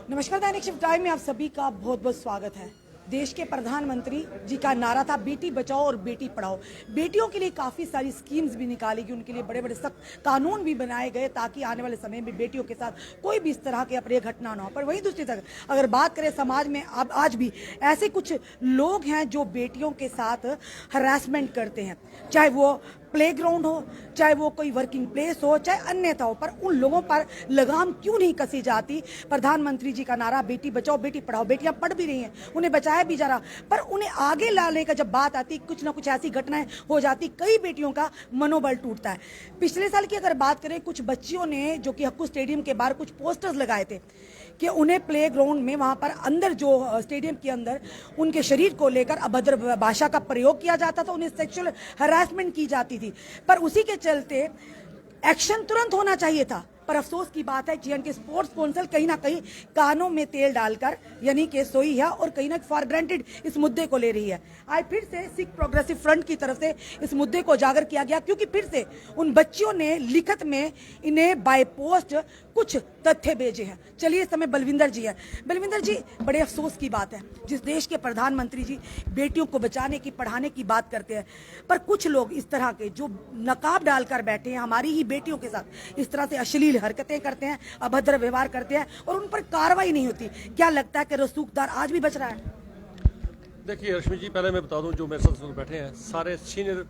नमस्कार, दैनिक shift time में आप सभी का बहुत बहुत स्वागत है। देश के प्रधानमंत्री जी का नारा था बेटी बचाओ और बेटी पढ़ाओ। बेटियों के लिए काफ़ी सारी स्कीम्स भी निकाली गई, उनके लिए बड़े बड़े सख्त कानून भी बनाए गए ताकि आने वाले समय में बेटियों के साथ कोई भी इस तरह की अप्रिय घटना ना हो। पर वहीं दूसरी तरफ अगर बात करें, समाज में अब आज भी ऐसे कुछ लोग हैं जो बेटियों के साथ हरासमेंट करते हैं, चाहे वो प्लेग्राउंड हो, चाहे वो कोई वर्किंग प्लेस हो, चाहे अन्यथा हो, पर उन लोगों पर लगाम क्यों नहीं कसी जाती। प्रधानमंत्री जी का नारा बेटी बचाओ बेटी पढ़ाओ, बेटियां पढ़ भी रही हैं, उन्हें बचाया भी जा रहा, पर उन्हें आगे लाने का जब बात आती, कुछ ना कुछ ऐसी घटनाएं हो जाती, कई बेटियों का मनोबल टूटता है। पिछले साल की अगर बात करें, कुछ बच्चियों ने जो कि हक्कू स्टेडियम के बाहर कुछ पोस्टर्स लगाए थे कि उन्हें प्ले ग्राउंड में वहां पर अंदर जो स्टेडियम के अंदर उनके शरीर को लेकर अभद्र भाषा का प्रयोग किया जाता था, उन्हें सेक्सुअल हरासमेंट की जाती थी। पर उसी के चलते एक्शन तुरंत होना चाहिए था। पर अफसोस की बात है कि के स्पोर्ट्स काउंसिल कहीं ना कहीं कानों में तेल डालकर यानी कि सोई है और कहीं ना फॉर ग्रांटेड इस मुद्दे को ले रही है। आज फिर से सिख प्रोग्रेसिव फ्रंट की तरफ से इस मुद्दे को उजागर किया गया, क्योंकि फिर से उन बच्चियों ने लिखित में इन्हें बाय पोस्ट कुछ तथ्य भेजे हैं। चलिए, इस समय बलविंदर जी है। बलविंदर जी, बड़े अफसोस की बात है, जिस देश के प्रधानमंत्री जी बेटियों को बचाने की पढ़ाने की बात करते हैं, पर कुछ लोग इस तरह के जो नकाब डालकर बैठे हैं हमारी ही बेटियों के साथ इस तरह से अश्लील हरकतें करते हैं, अभद्र व्यवहार करते हैं और उन पर कार्रवाई नहीं होती। क्या लगता है कि रसूखदार आज भी बच रहा है? देखिए रश्मि जी, पहले मैं बता दूं, जो मेरे साथ बैठे हैं सारे सीनियर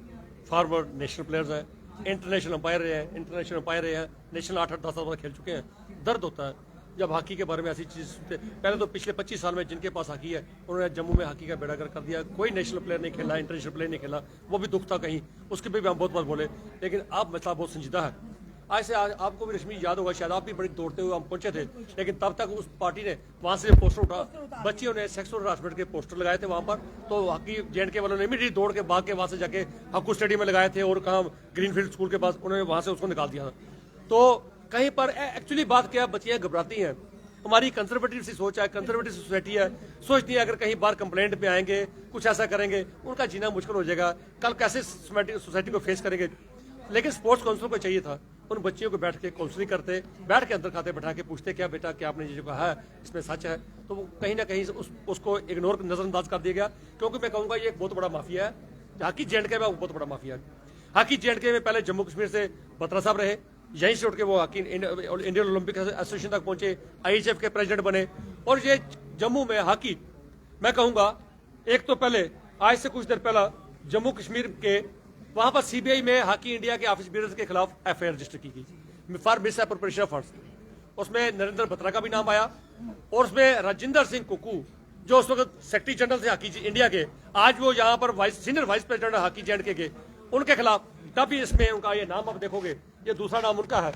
फॉरवर्ड नेशनल प्लेयर्स हैं, इंटरनेशनल अंपायर रहे हैं, इंटरनेशनल अंपायर रहे हैं, नेशनल 8-10 साल खेल चुके हैं। दर्द होता है जब हॉकी के बारे में ऐसी चीज़ सुनते। पहले तो पिछले 25 साल में जिनके पास हॉकी है उन्होंने जम्मू में हॉकी का बेड़ा गर्क कर दिया, कोई नेशनल प्लेयर नहीं खेला, इंटरनेशनल प्लेयर नहीं खेला, वो भी दुख था कहीं, उसके भी हम बहुत बार बोले। लेकिन अब मसला बहुत संजीदा है। आज से आज आपको भी रश्मि याद होगा, शायद आप भी बड़ी दौड़ते हुए हम पहुंचे थे, लेकिन तब तक उस पार्टी ने वहां से पोस्टर उठा, बच्चियों ने सेक्सुअल हरासमेंट के पोस्टर लगाए थे वहां पर, तो हॉकी JNK वालों ने इमीडिएटली दौड़ के भाग के वहां से जाके हक्कू स्टेडियम में लगाए थे और कहा ग्रीनफील्ड स्कूल के पास, उन्होंने वहां से उसको निकाल दिया था। तो कहीं पर एक्चुअली बात क्या है, बच्चियां घबराती हैं। हमारी कंजर्वेटिव सी सोच है, कंजर्वेटिव सोसाइटी है, सोचती है अगर कहीं बार कंप्लेंट पे आएंगे, कुछ ऐसा करेंगे, उनका जीना मुश्किल हो जाएगा, कल कैसे सोसाइटी को फेस करेंगे। लेकिन स्पोर्ट्स काउंसिल को चाहिए था उन बच्चियों को बैठ के काउंसलिंग करते, बैठ के अंदर खाते बैठा के पूछते, क्या बेटा क्या आपने जो कहा है इसमें सच है, तो वो कहीं ना कहीं उसको इग्नोर नजरअंदाज कर दिया गया। क्योंकि मैं कहूँगा ये एक बहुत बड़ा माफिया है, हॉकी JNK में बहुत बड़ा माफिया है। हॉकी JNK में पहले जम्मू कश्मीर से बत्रा साहब रहे, यहीं से उठ के वो हॉकी इंडियन ओलंपिक एसोसिएशन तक पहुंचे, IHF के प्रेसिडेंट बने, और ये जम्मू में हॉकी, मैं कहूँगा एक तो पहले आज से कुछ देर पहला जम्मू कश्मीर के वहां पर CBI में हॉकी इंडिया के ऑफिस बीयर्स के खिलाफ FIR रजिस्टर की गई फॉर मिसअप्रोप्रिएशन ऑफ फंड्स। उसमें नरेंद्र बत्रा का भी नाम आया और उसमें राजिंदर सिंह कुकू, जो उस वक्त सेक्रेटरी जनरल थे हॉकी इंडिया के, आज वो यहाँ पर senior vice president hockey JNK के, उनके खिलाफ तब भी इसमें उनका ये नाम अब देखोगे, ये दूसरा नाम उनका है,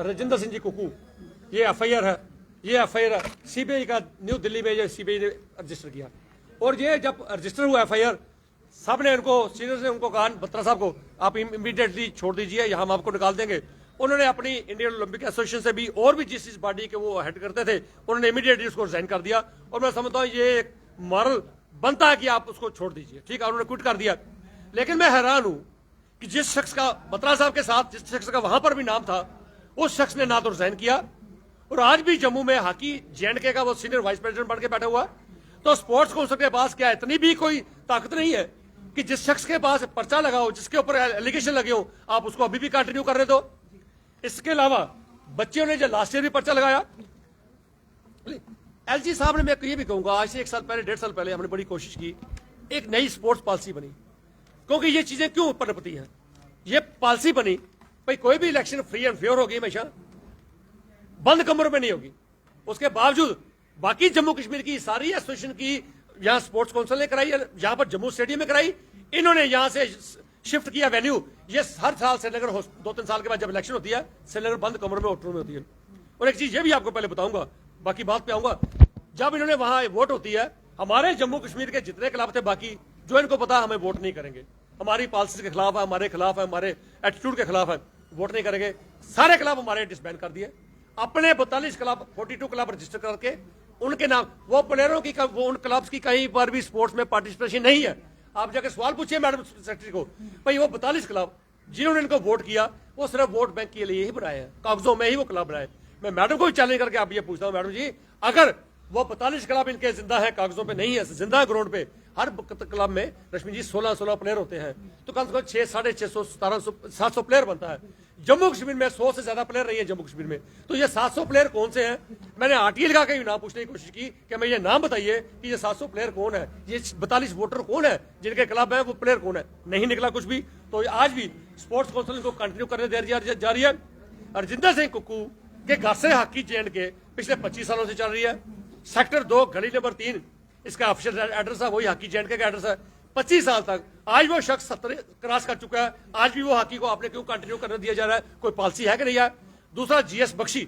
राजिंदर सिंह जी कुकू, ये FIR है, ये FIR है CBI का, न्यू दिल्ली में ये CBI ने रजिस्टर किया। और ये जब रजिस्टर हुआ FIR, सब ने उनको सीनियर ने उनको कहा, बत्रा साहब को, आप इमीडिएटली छोड़ दीजिए, यहाँ हम आपको निकाल देंगे। उन्होंने अपनी इंडियन ओलंपिक एसोसिएशन से भी और भी जिस बॉडी के वो हेड करते थे, उन्होंने इमीडिएटली उसको रिजाइन कर दिया। और मैं समझता हूँ ये एक मॉरल बनता है कि आप उसको छोड़ दीजिए, ठीक है, उन्होंने क्विट कर दिया। लेकिन मैं हैरान हूं कि जिस शख्स का बत्रा साहब के साथ जिस शख्स का वहां पर भी नाम था, उस शख्स ने ना तो रिजाइन किया, और आज भी जम्मू में हॉकी JNK का वो सीनियर वाइस प्रेसिडेंट बन के बैठा हुआ। तो स्पोर्ट्स काउंसिल के पास क्या इतनी भी कोई ताकत नहीं है कि जिस शख्स के पास पर्चा लगाओ, जिसके ऊपर एलिगेशन लगे हो, आप उसको अभी भी कंटिन्यू कर रहे हो? इसके अलावा बच्चियों ने जो लास्ट ईयर भी पर्चा लगाया, LG साहब ने, मैं ये भी कहूंगा, आज से 1 साल पहले 1.5 साल पहले हमने बड़ी कोशिश की, एक नई स्पोर्ट्स पॉलिसी बनी। क्योंकि ये चीजें क्यों पनपती हैं, ये पॉलिसी बनी भाई कोई भी इलेक्शन फ्री एंड फेयर होगी, हमेशा बंद कमरों में नहीं होगी। उसके बावजूद बाकी जम्मू कश्मीर की सारी एसोसिएशन की यहाँ स्पोर्ट्स काउंसिल ने कराई, यहाँ पर जम्मू स्टेडियम में कराई, इन्होंने यहाँ से शिफ्ट किया वेन्यू। ये हर साल श्रीनगर 2-3 साल के बाद जब इलेक्शन होती है, श्रीनगर बंद कमरों में होटलों में होती है। और एक चीज ये भी आपको पहले बताऊंगा, बाकी बात पे आऊंगा, जब इन्होंने वहां वोट होती है, हमारे जम्मू कश्मीर के जितने क्लब थे बाकी, जो इनको पता हमें वोट नहीं करेंगे, हमारी पॉलिसी के खिलाफ है, हमारे खिलाफ है, हमारे एटीट्यूड के खिलाफ है, वोट नहीं करेंगे, सारे क्लब हमारे डिसबैंड कर दिए। अपने 42 क्लब 42 क्लब रजिस्टर करके उनके नाम, वो प्लेयरों की, वो उन क्लब्स की कहीं पर भी स्पोर्ट्स में पार्टिसिपेशन नहीं है। आप जाके सवाल पूछिए मैडम सेक्रेटरी को, भाई वो 42 क्लब जिन्होंने इनको वोट किया, वो सिर्फ वोट बैंक के लिए ही बनाए हैं, कागजों में ही वो क्लब बनाए। मैं मैडम को भी चैलेंज करके आप ये पूछता हूँ, मैडम जी अगर वो 42 क्लब इनके जिंदा है, कागजों पे नहीं है, जिंदा है ग्राउंड पे, हर क्लब में रश्मि जी 16 प्लेयर होते हैं, तो कम से कम 600, 650, 700 प्लेयर बनता है। जम्मू कश्मीर में 100 से ज्यादा प्लेयर नहीं है जम्मू कश्मीर में, तो ये 700 प्लेयर कौन से हैं? मैंने आरटीए लगा के नाम पूछने की कोशिश की कि मैं ये नाम बताइए कि ये 700 प्लेयर कौन है, ये 42 वोटर कौन है जिनके क्लब है, वो प्लेयर कौन है? नहीं निकला कुछ भी। तो आज भी स्पोर्ट्स काउंसिल को कंटिन्यू करने दे जा रही है। हरजिंदर सिंह कुक्कू के घर से हॉकी चेन के पिछले 25 सालों से चल रही है। सेक्टर 2 गली नंबर 3 इसका ऑफिशियल एड्रेस है, वही हॉकी चेन का एड्रेस है। 25 साल तक, आज वो शख्स 70 क्रॉस कर चुका है, आज भी वो हॉकी को आपने क्यों कंटिन्यू करने दिया जा रहा है? कोई पॉलिसी है कि नहीं है? दूसरा जीएस बख्शी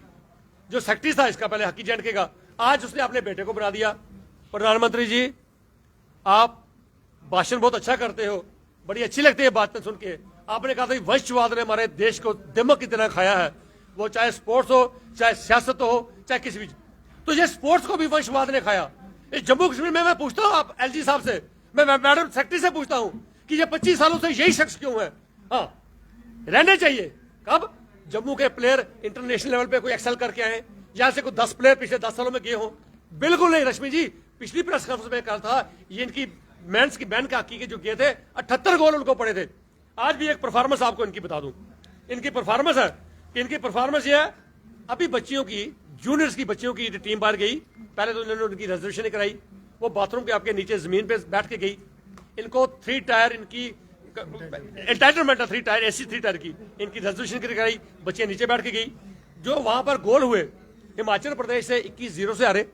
जो सेक्रेटरी था इसका पहले हॉकी जेएंडके का, आज उसने अपने बेटे को बना दिया। प्रधानमंत्री जी, आप भाषण बहुत अच्छा करते हो, बड़ी अच्छी लगती है बातें सुन के। आपने कहा था वंशवाद ने हमारे देश को दिमक की तरह खाया है, वो चाहे स्पोर्ट्स हो, चाहे सियासत हो, चाहे किसी भी, तो ये स्पोर्ट्स को भी वंशवाद ने खाया। इस जम्मू कश्मीर में मैं पूछता हूँ आप एलजी साहब से, मैं मैडम सेक्रेटरी से पूछता हूँ कि ये 25 सालों से यही शख्स क्यों है? हाँ, रहने चाहिए। कब जम्मू के प्लेयर इंटरनेशनल लेवल पे कोई एक्सेल करके आए, यहां से कोई 10 प्लेयर पिछले 10 सालों में गए हो? बिल्कुल नहीं। रश्मि जी, पिछली प्रेस कॉन्फ्रेंस में कहा था ये इनकी मेंस की बैन हॉकी के जो गए थे 78 गोल उनको पड़े थे। आज भी एक परफॉर्मेंस आपको इनकी बता दूं, इनकी परफॉर्मेंस है कि इनकी परफॉर्मेंस ये है, अभी बच्चियों की, जूनियर्स की बच्चियों की टीम बाहर गई, पहले तो उन्होंने उनकी रिजर्वेशन कराई, वो बाथरूम के आपके नीचे जमीन पे बैठ के गई। इनको 3 टायर इनकी एंटाइटलमेंट है, 3 टायर एसी 3 टायर की इनकी रिजर्वेशन कराई, बच्चियां नीचे बैठ के गई। जो वहां पर गोल हुए, हिमाचल प्रदेश से 21-0 से आ रहे,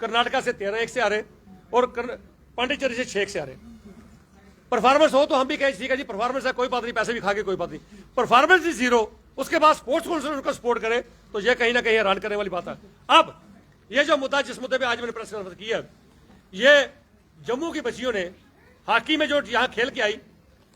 कर्नाटका से 13-1 से आ रहे, और पांडिचेरी से 6-1 से आ रहे। परफॉर्मेंस हो तो हम भी कहें ठीक है जी परफॉर्मेंस है, कोई बात नहीं, पैसे भी खा के कोई बात नहीं। परफॉर्मेंस ही 0, उसके बाद स्पोर्ट्स काउंसिल उनको सपोर्ट करे, तो ये कहीं ना कहीं हैरान करने वाली बात है। अब ये जो मुद्दा, जिस मुद्दे पे आज मैंने प्रेस कॉन्फ्रेंस की है, ये जम्मू की बच्चियों ने हॉकी में जो यहाँ खेल के आई,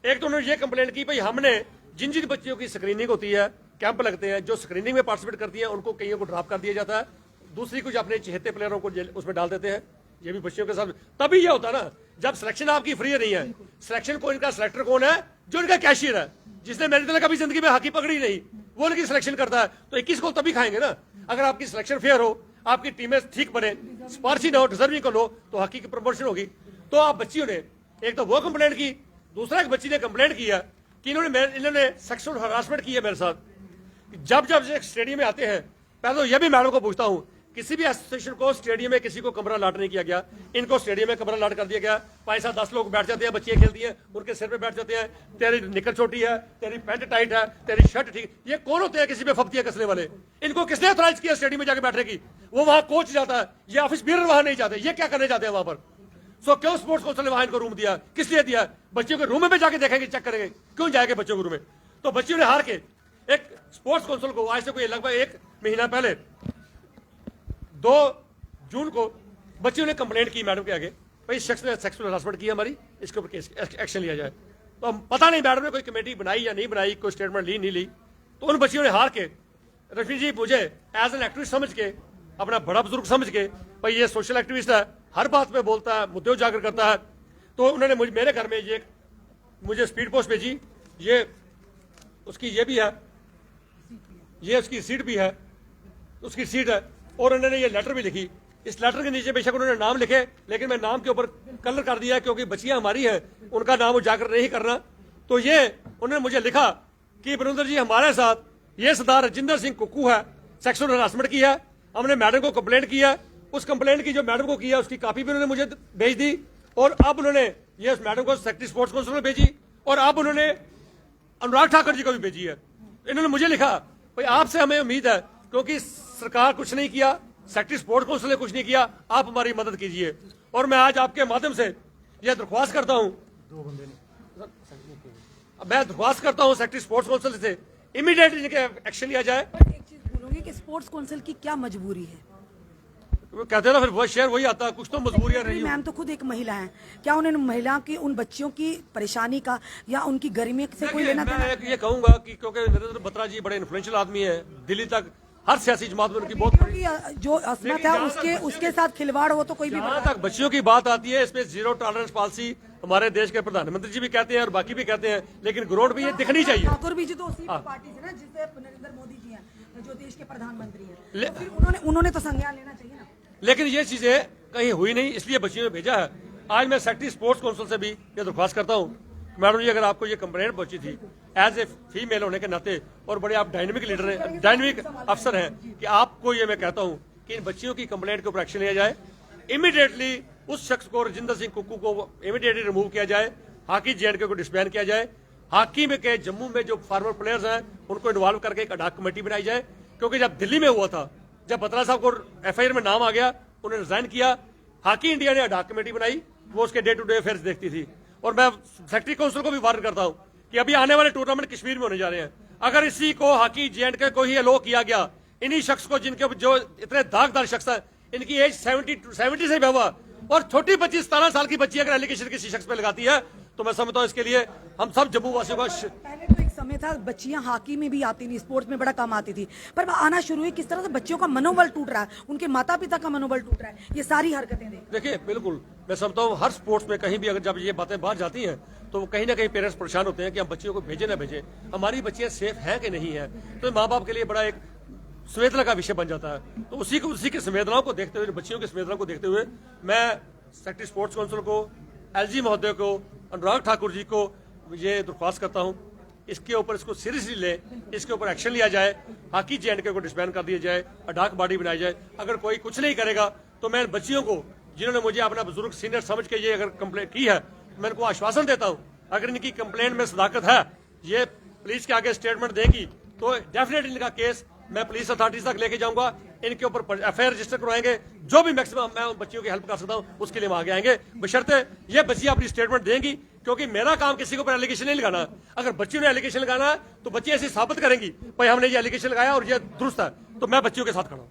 एक तो उन्होंने ये कंप्लेंट की भाई हमने जिन जिन बच्चियों की स्क्रीनिंग होती है, कैंप लगते हैं, जो स्क्रीनिंग में पार्टिसिपेट करती है उनको कईयों को ड्रॉप कर दिया जाता है, दूसरी कुछ अपने चहेते प्लेयरों को उसमें डाल देते हैं। ये भी बच्चियों के साथ तभी ये होता ना, जब सिलेक्शन आपकी फ्री नहीं है। सिलेक्शन को इनका सिलेक्टर कौन है? जो इनका कैशियर है, जिसने मेरी तरह कभी जिंदगी में हॉकी पकड़ी नहीं, वो इनकी सिलेक्शन करता है। तो 21 को तभी खाएंगे ना, अगर आपकी सिलेक्शन फेयर हो, आपकी टीमें ठीक बने, स्पार्सी ना हो, डिजर्विंग को लो, तो हॉकी की प्रमोशन होगी। तो आप बच्चियों ने एक तो वो कंप्लेंट की, दूसरा एक बच्ची ने कंप्लेंट किया कि इन्होंने सेक्सुअल हरासमेंट की है मेरे साथ। जब स्टेडियम में आते हैं, पहले तो यह भी मैडम को पूछता हूं, किसी भी एसोसिएशन को स्टेडियम में किसी को कमरा लाट नहीं किया गया, इनको स्टेडियम में कमरा लाट कर दिया गया। 5-7-10 लोग बैठ जाते हैं, बच्चियां खेलती हैं, उनके सिर पे बैठ जाते हैं, तेरी निकल छोटी है, तेरी पैंट टाइट है, तेरी शर्ट ठीक। ये कौन होते हैं किसी पे फप्तियां कसने वाले? इनको किसने ऑथराइज किया स्टेडियम में जाके बैठने की? वो वहां कोच जाता है, ये ऑफिस बीरर वहां नहीं जाते, ये क्या करने जाते हैं वहां पर? सो क्यों स्पोर्ट्स काउंसिल ने वहां इनको रूम दिया? किस लिए दिया? बच्चों के रूम में जाके देखेंगे, चेक करेंगे, क्यों जाएंगे बच्चों के रूम में? तो बच्चियों ने हार के एक स्पोर्ट्स काउंसिल को, आज से कोई लगभग 1 महीना पहले 2 जून को बच्चियों ने कंप्लेंट की मैडम के आगे, भाई शख्स ने सेक्सुअल हरासमेंट किया हमारी, इसके ऊपर केस एक्शन लिया जाए। तो हम पता नहीं मैडम ने कोई कमेटी बनाई या नहीं बनाई, कोई स्टेटमेंट ली नहीं ली। तो उन बच्चियों ने हार के, रफी जी मुझे एज एन एक्टिविस्ट समझ के, अपना बड़ा बुजुर्ग समझ के, भाई ये सोशल एक्टिविस्ट है, हर बात पे बोलता है, मुद्दे उजागर करता है, तो उन्होंने मेरे घर में ये मुझे स्पीड पोस्ट भेजी। ये उसकी ये भी है, ये उसकी सीट भी है, उसकी सीट है, और उन्होंने ये लेटर भी लिखी। इस लेटर के नीचे बेशक उन्होंने नाम लिखे, लेकिन मैं नाम के ऊपर कलर कर दिया क्योंकि बच्चियां हमारी हैं, उनका नाम उजागर नहीं करना। तो ये उन्होंने मुझे लिखा कि बरिंदर जी हमारे साथ ये सरदार हरजिंदर सिंह कुक्कू है, सेक्सुअल हरासमेंट किया, हमने मैडम को कंप्लेंट किया, उस कंप्लेंट की जो मैडम को किया उसकी कॉपी भी उन्होंने मुझे भेज दी, और अब उन्होंने ये उस मैडम को सेक्रेटरी स्पोर्ट्स काउंसिल में भेजी, और अब उन्होंने अनुराग ठाकुर जी को भी भेजी है। इन्होंने मुझे लिखा भाई आपसे हमें उम्मीद है, क्योंकि सरकार कुछ नहीं किया, सेक्रेटरी स्पोर्ट्स काउंसिल ने कुछ नहीं किया, आप हमारी मदद कीजिए। और मैं आज आपके माध्यम से यह दरख्वास्त करता हूं, मैं दरख्वास्त करता हूं सेक्रेटरी स्पोर्ट्स काउंसिल से इमीडिएटली इनके एक्शन लिया जाए। एक चीज बोलूंगी कि स्पोर्ट्स काउंसिल की क्या मजबूरी है? वो कहते हैं ना, फिर वो शेयर वही आता है, कुछ तो मजबूरियां रही। मैम तो खुद एक महिला है, क्या उन्हें महिला की उन बच्चियों की परेशानी का या उनकी गर्मी से कोई लेना देना? मैं ये कहूंगा कि क्योंकि नरेंद्र बत्रा जी बड़े इन्फ्लुएंशियल आदमी है, दिल्ली तक हर सियासी जमात में उनकी बहुत बड़ी जो असमत है उसके साथ खिलवाड़ हो तो कोई भी। जहां तक बच्चियों की बात आती है, इसमें 0 टॉलरेंस पॉलिसी हमारे देश के प्रधानमंत्री जी भी कहते हैं और बाकी भी कहते हैं, लेकिन ग्राउंड भी ये दिखनी चाहिए। ठाकुर भी जी तो उसी पार्टी से ना जिससे नरेंद्र मोदी जी हैं, जो देश के प्रधानमंत्री हैं, तो फिर उन्होंने तो संज्ञान लेना चाहिए ना। लेकिन ये चीजें कहीं हुई नहीं, इसलिए बच्चियों ने भेजा है। आज मैं सेक्रेटरी स्पोर्ट्स काउंसिल से भी ये दरख्वास्त करता हूँ, मैडम जी अगर आपको ये कंप्लेंट पहुंची थी एज ए फीमेल होने के नाते, और बड़े आप डायनेमिक लीडर हैं, डायनेमिक अफसर हैं, कि आपको ये मैं कहता हूँ कि इन बच्चियों की कंप्लेंट के ऊपर एक्शन लिया जाए। इमीडिएटली उस शख्स को, रजिंदर सिंह कुक्कू को इमीडिएटली रिमूव किया जाए, हॉकी J&K को डिसबैन किया जाए, हॉकी में के जम्मू में जो फॉरवर्ड प्लेयर्स हैं उनको इन्वॉल्व करके एक अडाक कमेटी बनाई जाए। क्योंकि जब दिल्ली में हुआ था, जब बत्रा साहब को FIR में नाम आ गया, उन्होंने रिजाइन किया, हॉकी इंडिया ने अडाक कमेटी बनाई, वो उसके डे टू डे अफेयर्स देखती थी। और मैं सेक्रेटरी काउंसिल को भी वार्न करता हूं कि अभी आने वाले टूर्नामेंट कश्मीर में होने जा रहे हैं, अगर इसी को हॉकी J&K को ही अलो किया गया, इन्हीं शख्स को जिनके जो इतने दागदार शख्स हैं, इनकी एज 70 से भी हुआ, और छोटी बच्ची 17 साल की बच्ची अगर एलिगेशन किसी शख्स पे लगाती है, तो मैं समझता हूं इसके लिए हम सब जम्मू वासियों को पहले तो एक समय था बच्चियां हॉकी में भी आती थी, स्पोर्ट्स में बड़ा कम आती थी, पर वो आना शुरू हुई। किस तरह से बच्चियों का मनोबल टूट रहा है, उनके माता पिता का मनोबल टूट रहा है, ये सारी हरकतें देखिए बिल्कुल मैं समझता हूँ हर स्पोर्ट्स में कहीं भी अगर जब ये बातें बाहर जाती हैं तो कहीं ना कहीं पेरेंट्स परेशान होते हैं कि हम बच्चियों को भेजे ना भेजे, हमारी बच्चियां सेफ हैं कि नहीं है, तो माँ बाप के लिए बड़ा एक संवेदना का विषय बन जाता है। तो उसी की संवेदनाओं को देखते हुए, बच्चियों की संवेदना को देखते हुए, मैं सेक्रेटरी स्पोर्ट्स काउंसिल को, LG महोदय को, अनुराग ठाकुर जी को ये दरख्वास्त करता हूँ, इसके ऊपर इसको सीरियसली ले, इसके ऊपर एक्शन लिया जाए, हॉकी J&K को डिसबैन कर दिया जाए, अडाक बॉडी बनाई जाए। अगर कोई कुछ नहीं करेगा तो मैं बच्चियों को, जिन्होंने मुझे अपना बुजुर्ग सीनियर समझ के ये अगर कंप्लेंट की है, मैं इनको आश्वासन देता हूँ अगर इनकी कंप्लेंट में सदाकत है, ये पुलिस के आगे स्टेटमेंट देगी, तो डेफिनेटली इनका केस मैं पुलिस अथॉरिटीज तक लेके जाऊंगा, इनके ऊपर FIR रजिस्टर करवाएंगे, जो भी मैक्सिमम मैं उन बच्चियों की हेल्प कर सकता हूं उसके लिए हम आगे आएंगे, बशर्ते ये बच्चियां अपनी स्टेटमेंट देंगी। क्योंकि मेरा काम किसी के ऊपर एलिगेशन नहीं लगाना, अगर बच्चियों ने एलिगेशन लगाना है तो बच्ची ऐसे साबित करेंगी भाई हमने ये एलिगेशन लगाया और ये दुरुस्त है, तो मैं बच्चियों के साथ खड़ा हूं।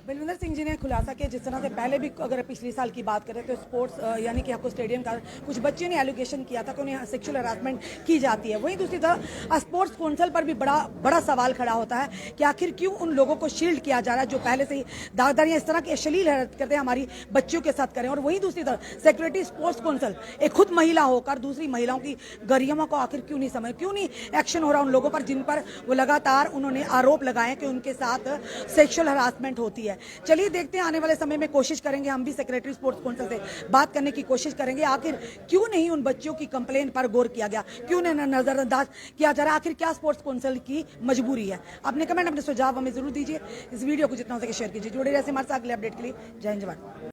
बलविंदर सिंह जी ने खुलासा किया, जिस तरह से पहले भी अगर पिछले साल की बात करें तो स्पोर्ट्स यानी कि आपको स्टेडियम का कुछ बच्चों ने एलिगेशन किया था कि उन्हें सेक्सुअल हरासमेंट की जाती है। वहीं दूसरी तरफ स्पोर्ट्स काउंसिल पर भी बड़ा सवाल खड़ा होता है कि आखिर क्यों उन लोगों को शील्ड किया जा रहा है जो पहले से ही दागदार या इस तरह की अश्लील हरकत करते हैं हमारी बच्चियों के साथ करें। और वहीं दूसरी तरफ सेक्रेटरी स्पोर्ट्स काउंसिल एक खुद महिला होकर दूसरी महिलाओं की गरिमा को आखिर क्यों नहीं समझ, क्यों नहीं एक्शन हो रहा उन लोगों पर जिन पर वो लगातार उन्होंने आरोप लगाए कि उनके साथ सेक्सुअल हरासमेंट होती है। चलिए देखते हैं, आने वाले समय में कोशिश करेंगे, हम भी सेक्रेटरी स्पोर्ट्स काउंसिल से बात करने की कोशिश करेंगे, आखिर क्यों नहीं उन बच्चियों की कंप्लेंट पर गौर किया गया, क्यों नहीं नजरअंदाज किया जा रहा, आखिर क्या स्पोर्ट्स काउंसिल की मजबूरी है। अपने कमेंट, अपने सुझाव हमें जरूर दीजिए, इस वीडियो को जितना हो सके शेयर कीजिए। जुड़े रहिए हमारे साथ अगले अपडेट के लिए। जय हिंद, जवान।